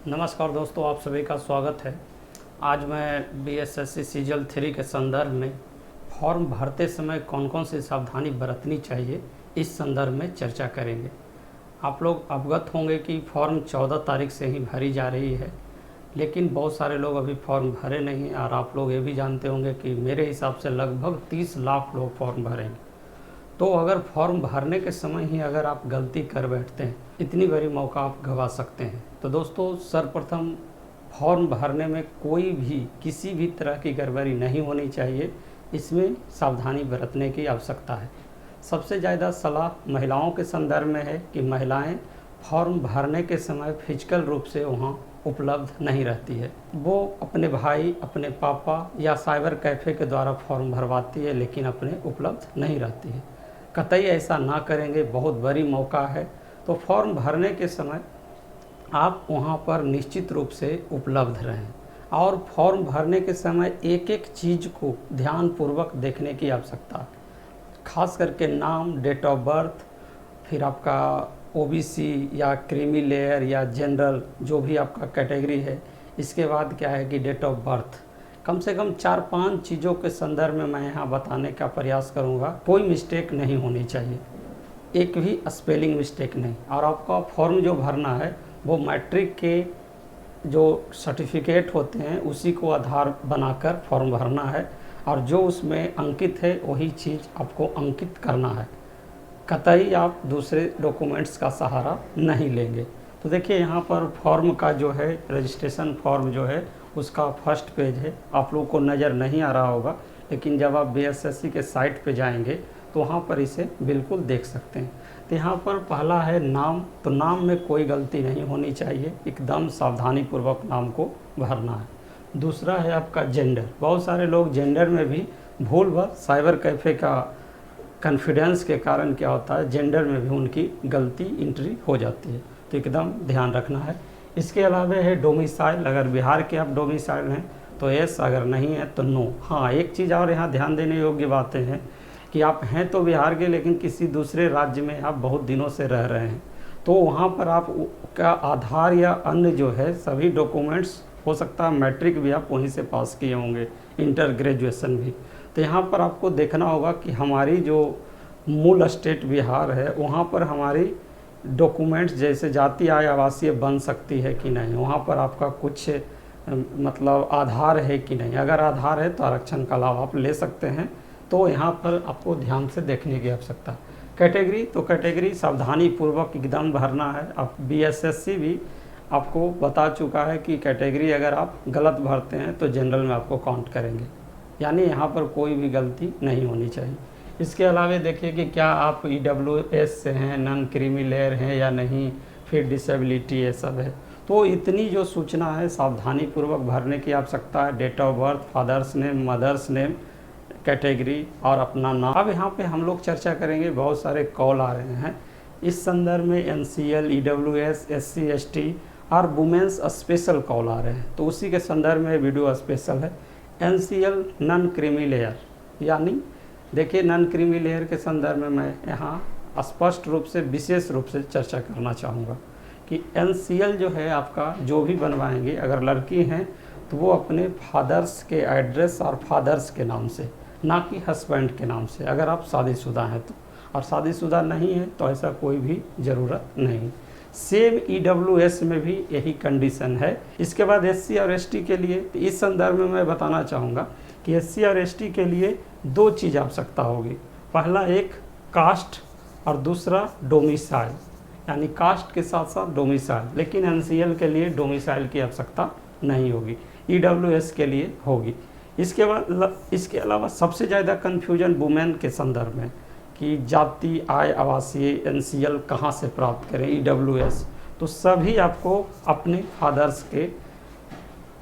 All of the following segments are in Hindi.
नमस्कार दोस्तों, आप सभी का स्वागत है। आज मैं बीएसएससी सीजल 3 के संदर्भ में फॉर्म भरते समय कौन कौन सी सावधानी बरतनी चाहिए, इस संदर्भ में चर्चा करेंगे। आप लोग अवगत होंगे कि फॉर्म 14 तारीख से ही भरी जा रही है, लेकिन बहुत सारे लोग अभी फॉर्म भरे नहीं। और आप लोग ये भी जानते होंगे कि मेरे हिसाब से लगभग 30 लाख लोग फॉर्म भरेंगे। तो अगर फॉर्म भरने के समय ही अगर आप गलती कर बैठते हैं, इतनी बड़ी मौका आप गंवा सकते हैं। तो दोस्तों, सर्वप्रथम फॉर्म भरने में कोई भी किसी भी तरह की गड़बड़ी नहीं होनी चाहिए, इसमें सावधानी बरतने की आवश्यकता है। सबसे ज़्यादा सलाह महिलाओं के संदर्भ में है कि महिलाएं फॉर्म भरने के समय फिजिकल रूप से वहाँ उपलब्ध नहीं रहती है। वो अपने भाई, अपने पापा या साइबर कैफ़े के द्वारा फॉर्म भरवाती है, लेकिन अपने उपलब्ध नहीं रहती है। कतई ऐसा ना करेंगे, बहुत बड़ी मौका है। तो फॉर्म भरने के समय आप वहाँ पर निश्चित रूप से उपलब्ध रहें और फॉर्म भरने के समय एक एक चीज़ को ध्यानपूर्वक देखने की आवश्यकता है। खास करके नाम, डेट ऑफ बर्थ, फिर आपका ओबीसी या क्रीमी लेयर या जनरल, जो भी आपका कैटेगरी है। इसके बाद क्या है कि डेट ऑफ बर्थ, कम से कम 4-5 चीज़ों के संदर्भ में मैं यहाँ बताने का प्रयास करूँगा। कोई मिस्टेक नहीं होनी चाहिए, एक भी स्पेलिंग मिस्टेक नहीं। और आपका फॉर्म जो भरना है वो मैट्रिक के जो सर्टिफिकेट होते हैं उसी को आधार बनाकर फॉर्म भरना है, और जो उसमें अंकित है वही चीज़ आपको अंकित करना है। कतई आप दूसरे डॉक्यूमेंट्स का सहारा नहीं लेंगे। तो देखिए, यहाँ पर फॉर्म का जो है रजिस्ट्रेशन फॉर्म जो है उसका फर्स्ट पेज है। आप लोगों को नज़र नहीं आ रहा होगा, लेकिन जब आप बीएसएससी के साइट पे जाएंगे तो वहाँ पर इसे बिल्कुल देख सकते हैं। तो यहाँ पर पहला है नाम। तो नाम में कोई गलती नहीं होनी चाहिए, एकदम सावधानीपूर्वक नाम को भरना है। दूसरा है आपका जेंडर। बहुत सारे लोग जेंडर में भी भूलवश साइबर कैफ़े का कॉन्फिडेंस के कारण क्या होता है, जेंडर में भी उनकी गलती एंट्री हो जाती है। तो एकदम ध्यान रखना है। इसके अलावा है डोमिसाइल। अगर बिहार के आप डोमिसाइल हैं तो यस, अगर नहीं है तो नो। हाँ, एक चीज़ और यहाँ ध्यान देने योग्य बातें हैं कि आप हैं तो बिहार के, लेकिन किसी दूसरे राज्य में आप बहुत दिनों से रह रहे हैं, तो वहाँ पर आप का आधार या अन्य जो है सभी डॉक्यूमेंट्स, हो सकता है मैट्रिक भी आप वहीं से पास किए होंगे, इंटर ग्रेजुएशन भी। तो यहाँ पर आपको देखना होगा कि हमारी जो मूल स्टेट बिहार है वहाँ पर हमारी डॉक्यूमेंट्स जैसे जाति आय आवासीय बन सकती है कि नहीं, वहाँ पर आपका कुछ मतलब आधार है कि नहीं। अगर आधार है तो आरक्षण का लाभ आप ले सकते हैं। तो यहाँ पर आपको ध्यान से देखने की आवश्यकता है। कैटेगरी, तो कैटेगरी सावधानी पूर्वक एकदम भरना है। अब बीएसएससी भी आपको बता चुका है कि कैटेगरी अगर आप गलत भरते हैं तो जनरल में आपको काउंट करेंगे, यानी यहाँ पर कोई भी गलती नहीं होनी चाहिए। इसके अलावा देखिए कि क्या आप EWS से हैं, नॉन क्रीमी लेयर हैं या नहीं, फिर डिसेबिलिटी, ये सब है। तो इतनी जो सूचना है सावधानी पूर्वक भरने की आवश्यकता है। Date of birth, father's name, mother's name, category और अपना नाम। अब यहाँ पे हम लोग चर्चा करेंगे, बहुत सारे कॉल आ रहे हैं इस संदर्भ में। NCL, EWS, SC ST और वुमेंस स्पेशल कॉल आ रहे हैं, तो उसी के संदर्भ में वीडियो स्पेशल है। NCL नॉन क्रीमी लेयर, यानी देखिए नॉन क्रीमी लेयर के संदर्भ में मैं यहाँ स्पष्ट रूप से विशेष रूप से चर्चा करना चाहूँगा कि NCL जो है आपका जो भी बनवाएंगे, अगर लड़की हैं तो वो अपने फादर्स के एड्रेस और फादर्स के नाम से, ना कि हस्बैंड के नाम से, अगर आप शादीशुदा हैं तो। और शादीशुदा नहीं है तो ऐसा कोई भी ज़रूरत नहीं। सेम EWS में भी यही कंडीशन है। इसके बाद SC और ST के लिए, तो इस संदर्भ में मैं बताना चाहूँगा कि SC और ST के लिए 2 चीज़ आवश्यकता होगी। पहला एक कास्ट और दूसरा डोमिसाइल, यानी कास्ट के साथ साथ डोमिसाइल। लेकिन NCL के लिए डोमिसाइल की आवश्यकता नहीं होगी, EWS के लिए होगी। इसके अलावा सबसे ज़्यादा कन्फ्यूजन वुमेन के संदर्भ में कि जाति आय आवासीय NCL कहाँ से प्राप्त करें, EWS। तो सभी आपको अपने फादर्स के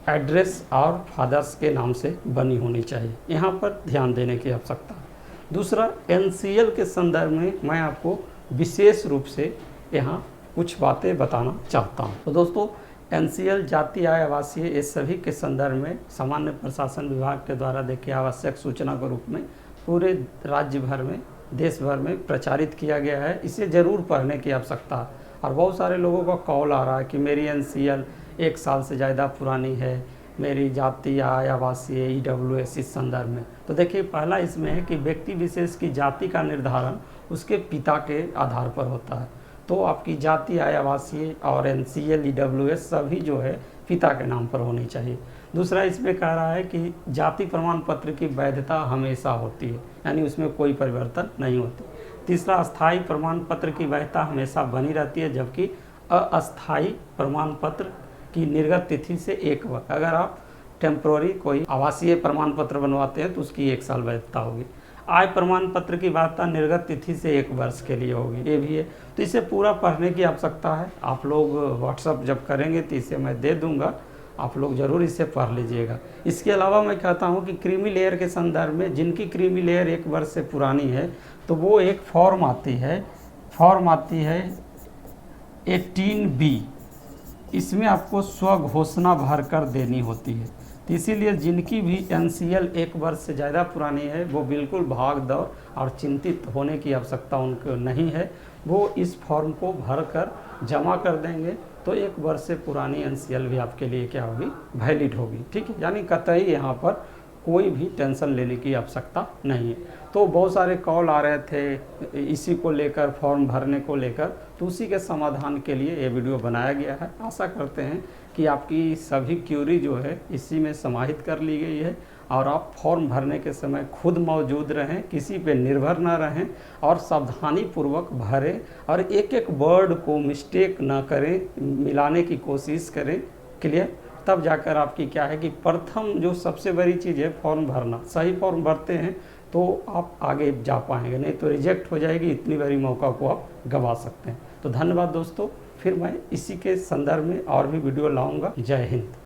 एड्रेस और फादर्स के नाम से बनी होनी चाहिए, यहाँ पर ध्यान देने की आवश्यकता है। दूसरा, NCL के संदर्भ में मैं आपको विशेष रूप से यहाँ कुछ बातें बताना चाहता हूँ। तो दोस्तों, NCL जाति आय आवासीय इस सभी के संदर्भ में सामान्य प्रशासन विभाग के द्वारा देखिए आवश्यक सूचना के रूप में पूरे राज्य भर में, देश भर में प्रचारित किया गया है। इसे ज़रूर पढ़ने की आवश्यकता है। और बहुत सारे लोगों का कॉल आ रहा है कि मेरी NCL 1 साल से ज़्यादा पुरानी है, मेरी जाति आय आवासीय EWS इस संदर्भ में। तो देखिए पहला इसमें है कि व्यक्ति विशेष की जाति का निर्धारण उसके पिता के आधार पर होता है। तो आपकी जाति आय आवासीय और NCL EWS सभी जो है पिता के नाम पर होनी चाहिए। दूसरा इसमें कह रहा है कि जाति प्रमाण पत्र की वैधता हमेशा होती है, यानी उसमें कोई परिवर्तन नहीं होती। तीसरा, अस्थायी प्रमाण पत्र की वैधता हमेशा बनी रहती है, जबकि अस्थायी प्रमाण पत्र की निर्गत तिथि से 1 वर्ष, अगर आप टेम्प्रोरी कोई आवासीय प्रमाण पत्र बनवाते हैं तो उसकी 1 साल वैधता होगी। आय प्रमाण पत्र की वैधता निर्गत तिथि से 1 वर्ष के लिए होगी, ये भी है। तो इसे पूरा पढ़ने की आवश्यकता है। आप लोग व्हाट्सअप जब करेंगे तो इसे मैं दे दूंगा, आप लोग ज़रूर इसे पढ़ लीजिएगा। इसके अलावा मैं कहता हूँ कि क्रीमी लेयर के संदर्भ में जिनकी क्रीमी लेयर 1 वर्ष से पुरानी है तो वो एक फॉर्म आती है 18B, इसमें आपको स्वघोषणा भरकर देनी होती है। तो इसीलिए जिनकी भी NCL 1 वर्ष से ज़्यादा पुरानी है वो बिल्कुल भाग दौड़ और चिंतित होने की आवश्यकता उनको नहीं है। वो इस फॉर्म को भरकर जमा कर देंगे तो 1 वर्ष से पुरानी NCL भी आपके लिए क्या होगी, वैलिड होगी। ठीक है, यानी कतई यहाँ पर कोई भी टेंशन लेने की आवश्यकता नहीं है। तो बहुत सारे कॉल आ रहे थे इसी को लेकर, फॉर्म भरने को लेकर, तो उसी के समाधान के लिए ये वीडियो बनाया गया है। आशा करते हैं कि आपकी सभी क्यूरी जो है इसी में समाहित कर ली गई है और आप फॉर्म भरने के समय खुद मौजूद रहें, किसी पे निर्भर ना रहें और सावधानी पूर्वक भरें और एक एक वर्ड को मिस्टेक ना करें, मिलाने की कोशिश करें। क्लियर? तब जाकर आपकी क्या है कि प्रथम जो सबसे बड़ी चीज़ है फॉर्म भरना। सही फॉर्म भरते हैं तो आप आगे जा पाएंगे, नहीं तो रिजेक्ट हो जाएगी। इतनी बड़ी मौका को आप गंवा सकते हैं। तो धन्यवाद दोस्तों, फिर मैं इसी के संदर्भ में और भी वीडियो लाऊंगा। जय हिंद।